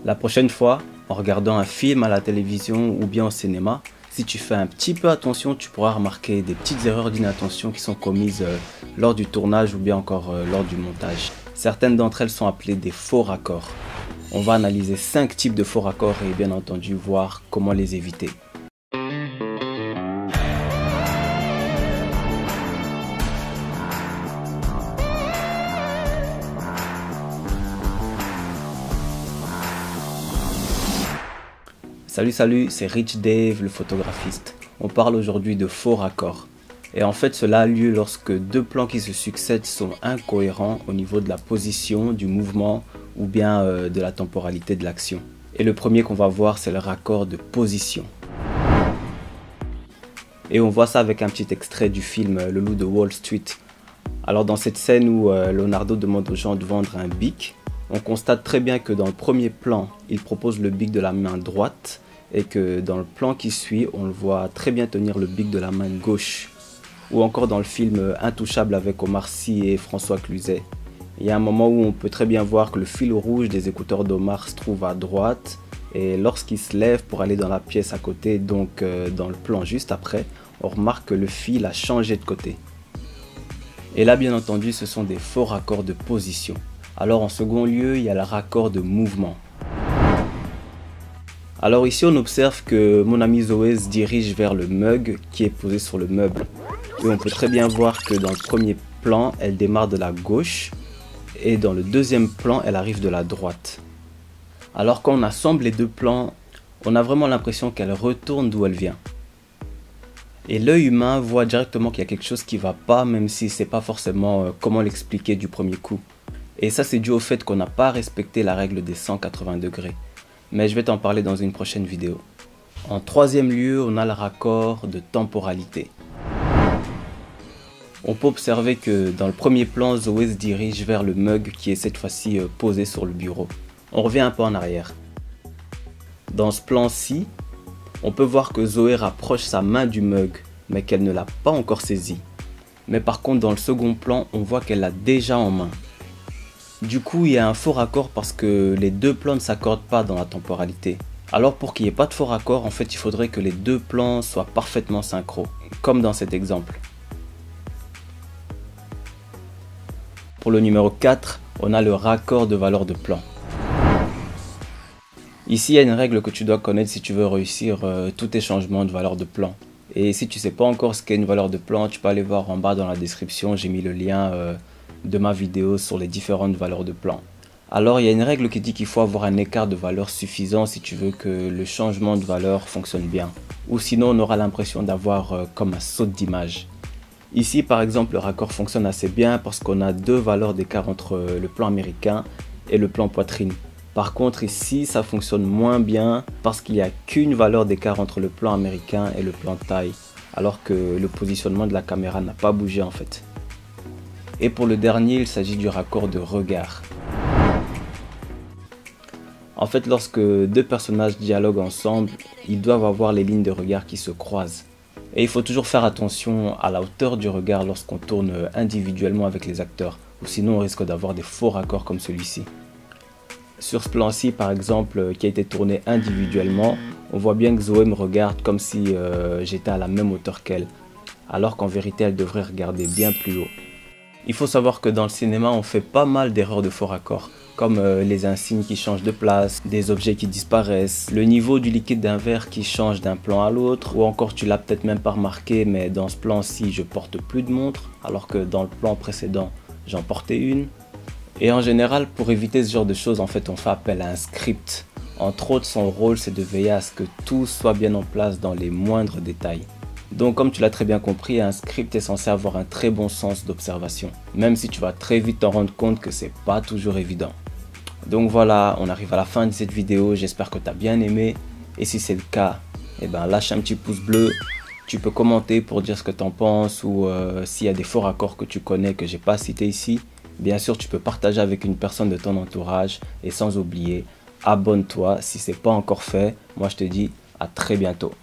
La prochaine fois, en regardant un film à la télévision ou bien au cinéma, si tu fais un petit peu attention, tu pourras remarquer des petites erreurs d'inattention qui sont commises lors du tournage ou bien encore lors du montage. Certaines d'entre elles sont appelées des faux raccords. On va analyser 5 types de faux raccords et bien entendu voir comment les éviter. Salut, c'est Rich Dave, le photographiste. On parle aujourd'hui de faux raccords. Et en fait, cela a lieu lorsque deux plans qui se succèdent sont incohérents au niveau de la position, du mouvement ou bien de la temporalité de l'action. Et le premier qu'on va voir, c'est le raccord de position. Et on voit ça avec un petit extrait du film Le Loup de Wall Street. Alors dans cette scène où Leonardo demande aux gens de vendre un bic, on constate très bien que dans le premier plan, il propose le bic de la main droite et que dans le plan qui suit, on le voit très bien tenir le bic de la main gauche. Ou encore dans le film Intouchable avec Omar Sy et François Cluzet. Il y a un moment où on peut très bien voir que le fil rouge des écouteurs d'Omar se trouve à droite et lorsqu'il se lève pour aller dans la pièce à côté, donc dans le plan juste après, on remarque que le fil a changé de côté. Et là bien entendu ce sont des faux raccords de position. Alors en second lieu, il y a le raccord de mouvement. Alors ici on observe que mon amie Zoé se dirige vers le mug qui est posé sur le meuble. Et on peut très bien voir que dans le premier plan, elle démarre de la gauche et dans le deuxième plan, elle arrive de la droite. Alors quand on assemble les deux plans, on a vraiment l'impression qu'elle retourne d'où elle vient. Et l'œil humain voit directement qu'il y a quelque chose qui ne va pas, même si c'est pas forcément comment l'expliquer du premier coup. Et ça c'est dû au fait qu'on n'a pas respecté la règle des 180 degrés. Mais je vais t'en parler dans une prochaine vidéo. En troisième lieu, on a le raccord de temporalité. On peut observer que dans le premier plan, Zoé se dirige vers le mug qui est cette fois-ci posé sur le bureau. On revient un peu en arrière. Dans ce plan-ci, on peut voir que Zoé rapproche sa main du mug, mais qu'elle ne l'a pas encore saisi. Mais par contre, dans le second plan, on voit qu'elle l'a déjà en main. Du coup, il y a un faux raccord parce que les deux plans ne s'accordent pas dans la temporalité. Alors pour qu'il n'y ait pas de faux raccord, en fait, il faudrait que les deux plans soient parfaitement synchro, comme dans cet exemple. Pour le numéro 4, on a le raccord de valeur de plan. Ici, il y a une règle que tu dois connaître si tu veux réussir tous tes changements de valeur de plan. Et si tu ne sais pas encore ce qu'est une valeur de plan, tu peux aller voir en bas dans la description, j'ai mis le lien de ma vidéo sur les différentes valeurs de plan. Alors, il y a une règle qui dit qu'il faut avoir un écart de valeur suffisant si tu veux que le changement de valeur fonctionne bien. Ou sinon, on aura l'impression d'avoir comme un saut d'image. Ici, par exemple, le raccord fonctionne assez bien parce qu'on a deux valeurs d'écart entre le plan américain et le plan poitrine. Par contre, ici, ça fonctionne moins bien parce qu'il n'y a qu'une valeur d'écart entre le plan américain et le plan taille, alors que le positionnement de la caméra n'a pas bougé en fait. Et pour le dernier, il s'agit du raccord de regard. En fait, lorsque deux personnages dialoguent ensemble, ils doivent avoir les lignes de regard qui se croisent. Et il faut toujours faire attention à la hauteur du regard lorsqu'on tourne individuellement avec les acteurs, ou sinon on risque d'avoir des faux raccords comme celui-ci. Sur ce plan-ci, par exemple, qui a été tourné individuellement, on voit bien que Zoé me regarde comme si j'étais à la même hauteur qu'elle, alors qu'en vérité, elle devrait regarder bien plus haut. Il faut savoir que dans le cinéma, on fait pas mal d'erreurs de faux raccords, comme les insignes qui changent de place, des objets qui disparaissent, le niveau du liquide d'un verre qui change d'un plan à l'autre, ou encore tu l'as peut-être même pas remarqué, mais dans ce plan-ci, je porte plus de montre, alors que dans le plan précédent, j'en portais une. Et en général, pour éviter ce genre de choses, en fait, on fait appel à un script. Entre autres, son rôle, c'est de veiller à ce que tout soit bien en place dans les moindres détails. Donc comme tu l'as très bien compris, un script est censé avoir un très bon sens d'observation, même si tu vas très vite t'en rendre compte que c'est pas toujours évident. Donc voilà, on arrive à la fin de cette vidéo, j'espère que tu as bien aimé, et si c'est le cas, lâche un petit pouce bleu, tu peux commenter pour dire ce que tu en penses, ou s'il y a des faux raccords que tu connais que j'ai pas cités ici, bien sûr tu peux partager avec une personne de ton entourage, et sans oublier, abonne-toi si c'est pas encore fait, moi je te dis à très bientôt.